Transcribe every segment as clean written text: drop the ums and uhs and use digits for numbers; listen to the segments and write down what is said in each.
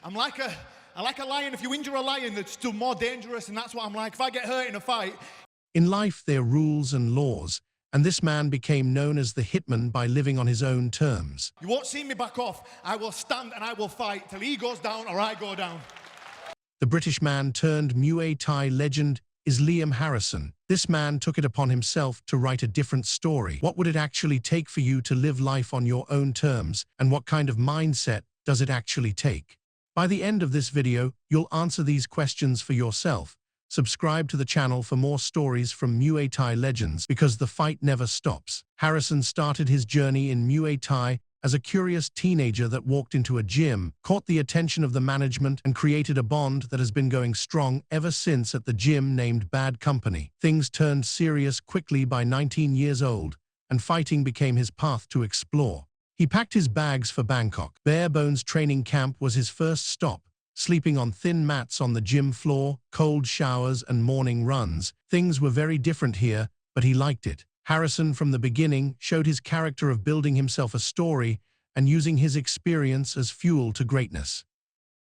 I like a lion. If you injure a lion, it's still more dangerous, and that's what I'm like. If I get hurt in a fight. In life, there are rules and laws, and this man became known as the hitman by living on his own terms. You won't see me back off. I will stand and I will fight till he goes down or I go down. The British man turned Muay Thai legend is Liam Harrison. This man took it upon himself to write a different story. What would it actually take for you to live life on your own terms, and what kind of mindset does it actually take? By the end of this video, you'll answer these questions for yourself. Subscribe to the channel for more stories from Muay Thai legends, because the fight never stops. Harrison started his journey in Muay Thai as a curious teenager that walked into a gym, caught the attention of the management, and created a bond that has been going strong ever since at the gym named Bad Company. Things turned serious quickly by 19 years old, and fighting became his path to explore. He packed his bags for Bangkok. Bare Bones training camp was his first stop. Sleeping on thin mats on the gym floor, cold showers and morning runs. Things were very different here, but he liked it. Harrison from the beginning showed his character of building himself a story and using his experience as fuel to greatness.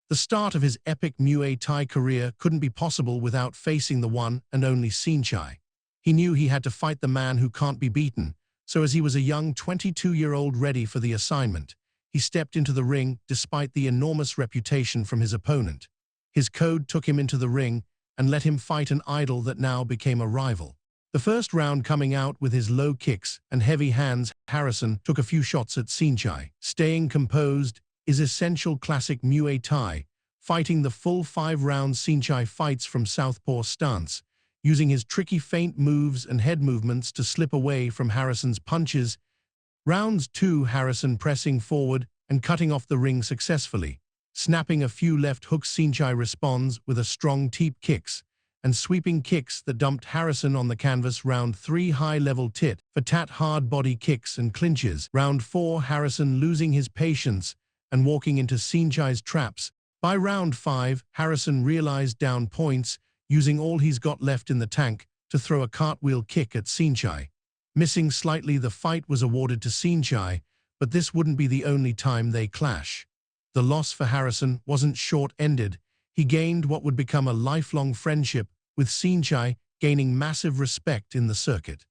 The start of his epic Muay Thai career couldn't be possible without facing the one and only Saenchai. He knew he had to fight the man who can't be beaten, so as he was a young 22-year-old ready for the assignment, he stepped into the ring despite the enormous reputation from his opponent. His code took him into the ring and let him fight an idol that now became a rival. The first round coming out with his low kicks and heavy hands, Harrison took a few shots at Saenchai. Staying composed is essential classic Muay Thai. Fighting the full 5 rounds, Saenchai fights from southpaw stance, using his tricky feint moves and head movements to slip away from Harrison's punches. Rounds 2, Harrison pressing forward and cutting off the ring successfully. Snapping a few left hooks, Saenchai responds with a strong teep kicks and sweeping kicks that dumped Harrison on the canvas. Round 3, high-level tit-for-tat hard body kicks and clinches. Round 4, Harrison losing his patience and walking into Saenchai's traps. By round 5, Harrison realized down points, using all he's got left in the tank to throw a cartwheel kick at Saenchai. Missing slightly, the fight was awarded to Saenchai, but this wouldn't be the only time they clash. The loss for Harrison wasn't short-ended. He gained what would become a lifelong friendship with Saenchai, gaining massive respect in the circuit.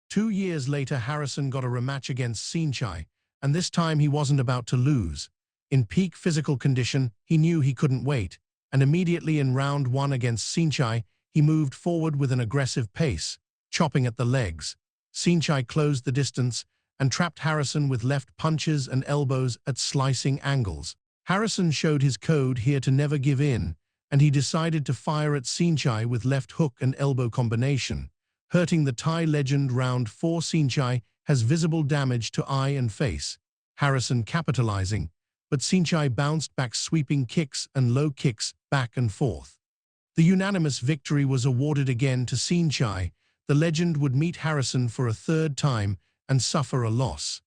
2 years later, Harrison got a rematch against Saenchai, and this time he wasn't about to lose. In peak physical condition, he knew he couldn't wait, and immediately in round 1 against Saenchai, he moved forward with an aggressive pace, chopping at the legs. Saenchai closed the distance and trapped Harrison with left punches and elbows at slicing angles. Harrison showed his code here to never give in, and he decided to fire at Saenchai with left hook and elbow combination, hurting the Thai legend. Round 4, Saenchai has visible damage to eye and face. Harrison capitalizing, but Saenchai bounced back, sweeping kicks and low kicks back and forth. The unanimous victory was awarded again to Saenchai. The legend would meet Harrison for a 3rd time and suffer a loss.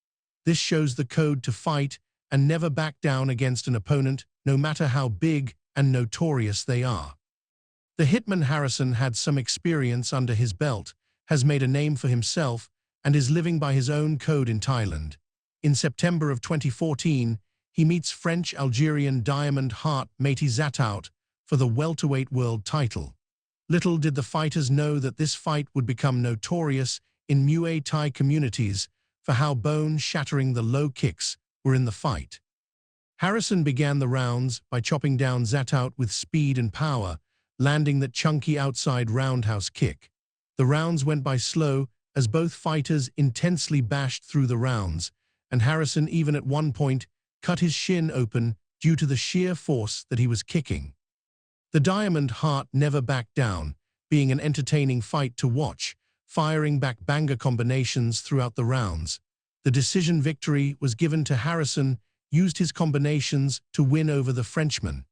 This shows the code to fight and never back down against an opponent, no matter how big and notorious they are. The hitman Harrison had some experience under his belt, has made a name for himself, and is living by his own code in Thailand. In September of 2014, he meets French-Algerian diamond heart Matey Zataut for the welterweight world title. Little did the fighters know that this fight would become notorious in Muay Thai communities for how bone-shattering the low kicks were in the fight. Harrison began the rounds by chopping down Zataut with speed and power, landing that chunky outside roundhouse kick. The rounds went by slow as both fighters intensely bashed through the rounds, and Harrison even at one point cut his shin open due to the sheer force that he was kicking. The Diamond Heart never backed down, being an entertaining fight to watch, firing back banger combinations throughout the rounds. The decision victory was given to Harrison, used his combinations to win over the Frenchman.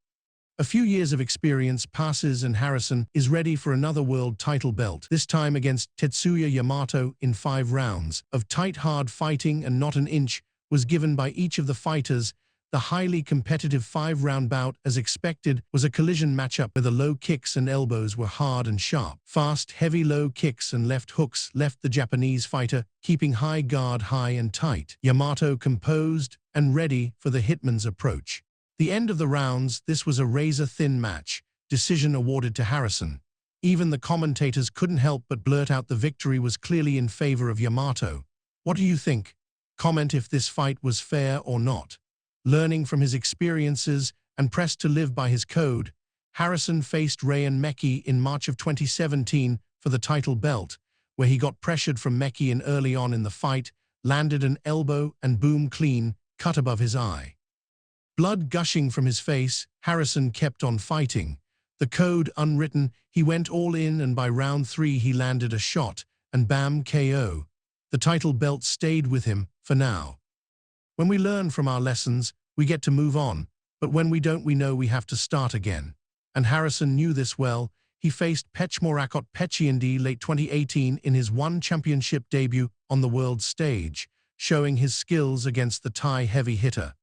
A few years of experience passes and Harrison is ready for another world title belt, this time against Tetsuya Yamato in 5 rounds of tight hard fighting, and not an inch was given by each of the fighters. The highly competitive 5-round bout, as expected, was a collision matchup where the low kicks and elbows were hard and sharp. Fast, heavy low kicks and left hooks left the Japanese fighter keeping high guard high and tight. Yamato composed and ready for the hitman's approach. The end of the rounds, this was a razor-thin match, decision awarded to Harrison. Even the commentators couldn't help but blurt out the victory was clearly in favor of Yamato. What do you think? Comment if this fight was fair or not. Learning from his experiences and pressed to live by his code, Harrison faced Ryan Meki in March of 2017 for the title belt, where he got pressured from Meki in early on in the fight, landed an elbow and boom clean, cut above his eye. Blood gushing from his face, Harrison kept on fighting. The code unwritten, he went all in and by round 3 he landed a shot, and bam, KO. The title belt stayed with him, for now. When we learn from our lessons, we get to move on, but when we don't we know we have to start again. And Harrison knew this well. He faced Pechmorakot Pechiandi late 2018 in his One Championship debut on the world stage, showing his skills against the Thai heavy hitter.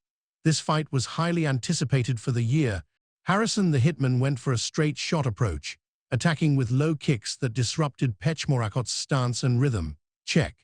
This fight was highly anticipated for the year. Harrison the Hitman went for a straight shot approach, attacking with low kicks that disrupted Pechmorakot's stance and rhythm. Check.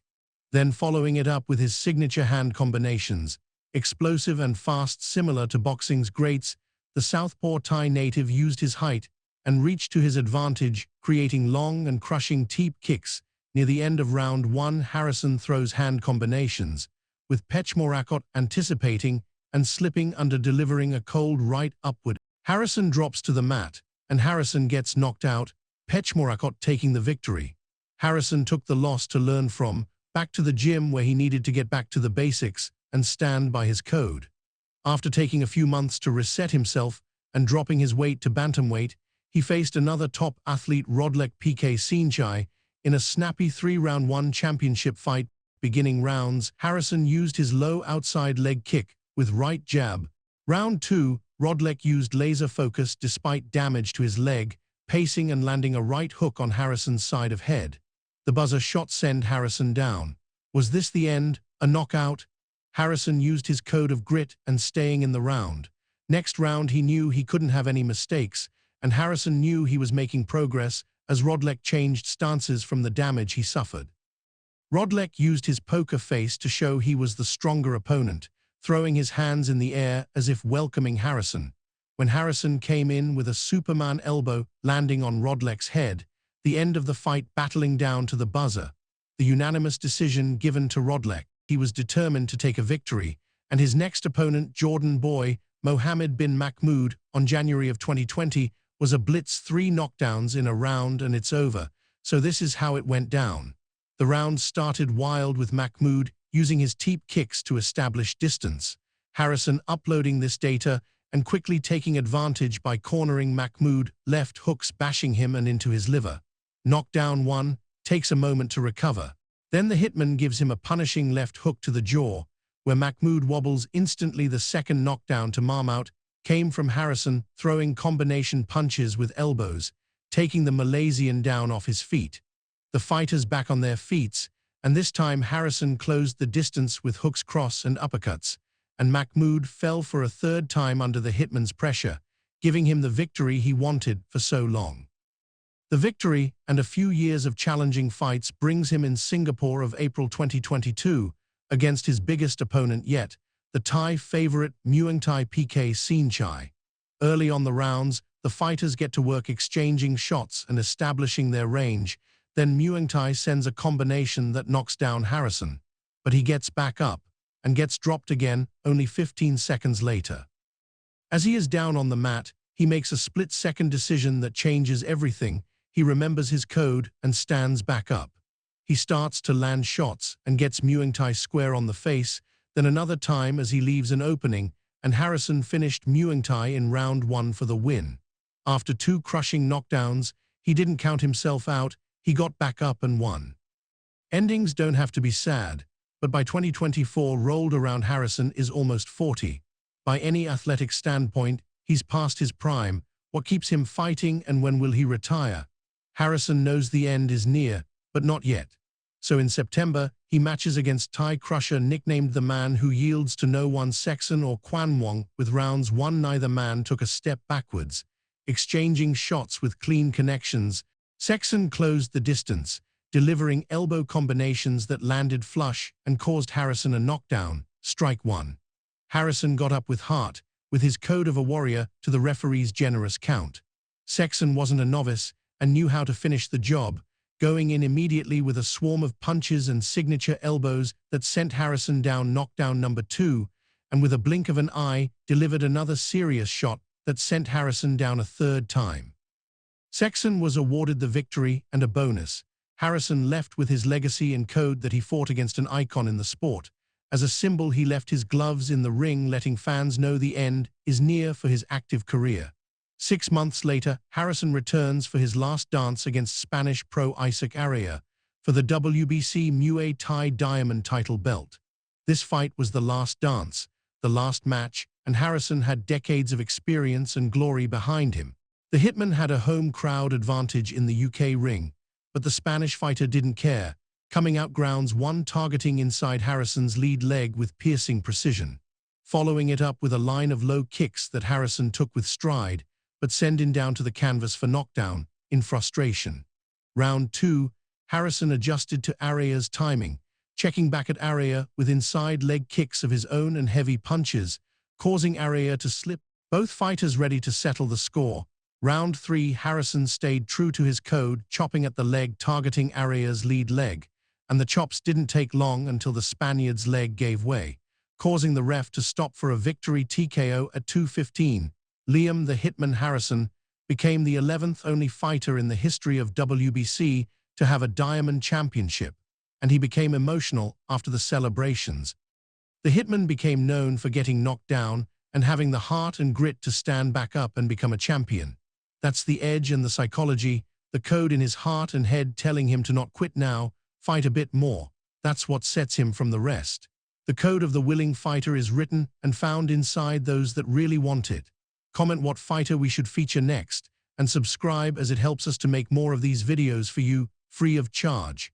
Then following it up with his signature hand combinations, explosive and fast similar to boxing's greats, the southpaw Thai native used his height and reach to his advantage, creating long and crushing teep kicks. Near the end of round 1, Harrison throws hand combinations, with Pechmorakot anticipating and slipping under, delivering a cold right upward. Harrison drops to the mat, and Harrison gets knocked out, Pechmorakot taking the victory. Harrison took the loss to learn from, back to the gym where he needed to get back to the basics and stand by his code. After taking a few months to reset himself and dropping his weight to bantamweight, he faced another top athlete Rodlek PK Saenchai in a snappy 3-round One Championship fight. Beginning rounds, Harrison used his low outside leg kick with right jab. Round 2, Rodlek used laser focus despite damage to his leg, pacing and landing a right hook on Harrison's side of head. The buzzer shot sent Harrison down. Was this the end? A knockout? Harrison used his code of grit and staying in the round. Next round he knew he couldn't have any mistakes, and Harrison knew he was making progress as Rodlek changed stances from the damage he suffered. Rodlek used his poker face to show he was the stronger opponent, throwing his hands in the air as if welcoming Harrison. When Harrison came in with a Superman elbow landing on Rodlek's head, the end of the fight battling down to the buzzer. The unanimous decision given to Rodlek. He was determined to take a victory, and his next opponent, Jordan Boy Mohammed bin Mahmoud, on January of 2020, was a blitz 3 knockdowns in a round and it's over. So this is how it went down. The round started wild with Mahmoud using his teep kicks to establish distance. Harrison uploading this data and quickly taking advantage by cornering Mahmoud, left hooks bashing him and into his liver. Knockdown 1, takes a moment to recover. Then the Hitman gives him a punishing left hook to the jaw, where Mahmoud wobbles instantly. The second knockdown to Mahmoud came from Harrison, throwing combination punches with elbows, taking the Malaysian down off his feet. The fighters back on their feet, and this time Harrison closed the distance with hooks, cross and uppercuts, and Mahmoud fell for a third time under the Hitman's pressure, giving him the victory he wanted for so long. The victory and a few years of challenging fights brings him in Singapore of April 2022 against his biggest opponent yet, the Thai favorite Muay Thai PK Saenchai. Early on the rounds, the fighters get to work exchanging shots and establishing their range. Then Muay Thai sends a combination that knocks down Harrison, but he gets back up and gets dropped again only 15 seconds later. As he is down on the mat, he makes a split-second decision that changes everything. He remembers his code and stands back up. He starts to land shots and gets Muay Thai square on the face, then another time as he leaves an opening, and Harrison finished Muay Thai in round 1 for the win. After 2 crushing knockdowns, he didn't count himself out. He got back up and won. Endings don't have to be sad, but by 2024 rolled around, Harrison is almost 40. By any athletic standpoint, he's past his prime. What keeps him fighting, and when will he retire? Harrison knows the end is near, but not yet. So in September, he matches against Thai crusher nicknamed the Man Who Yields to No One, Sexton or Kwan Wong. With rounds 1, neither man took a step backwards. Exchanging shots with clean connections, Sexton closed the distance, delivering elbow combinations that landed flush and caused Harrison a knockdown. Strike 1. Harrison got up with heart, with his code of a warrior to the referee's generous count. Saenchai wasn't a novice and knew how to finish the job, going in immediately with a swarm of punches and signature elbows that sent Harrison down knockdown number 2, and with a blink of an eye delivered another serious shot that sent Harrison down a third time. Saenchai was awarded the victory and a bonus. Harrison left with his legacy and code that he fought against an icon in the sport. As a symbol, he left his gloves in the ring, letting fans know the end is near for his active career. 6 months later, Harrison returns for his last dance against Spanish pro Isaac Araya for the WBC Muay Thai Diamond title belt. This fight was the last dance, the last match, and Harrison had decades of experience and glory behind him. The hitman had a home crowd advantage in the UK ring, but the Spanish fighter didn't care, coming out grounds one, targeting inside Harrison's lead leg with piercing precision, following it up with a line of low kicks that Harrison took with stride, but sent him down to the canvas for knockdown in frustration. Round 2, Harrison adjusted to Araya's timing, checking back at Araya with inside leg kicks of his own and heavy punches, causing Araya to slip. Both fighters ready to settle the score. Round 3, Harrison stayed true to his code, chopping at the leg, targeting Araya's lead leg, and the chops didn't take long until the Spaniard's leg gave way, causing the ref to stop for a victory TKO at 2:15. Liam the Hitman Harrison became the 11th only fighter in the history of WBC to have a Diamond Championship, and he became emotional after the celebrations. The Hitman became known for getting knocked down and having the heart and grit to stand back up and become a champion. That's the edge and the psychology, the code in his heart and head telling him to not quit now, fight a bit more. That's what sets him from the rest. The code of the willing fighter is written and found inside those that really want it. Comment what fighter we should feature next, and subscribe as it helps us to make more of these videos for you, free of charge.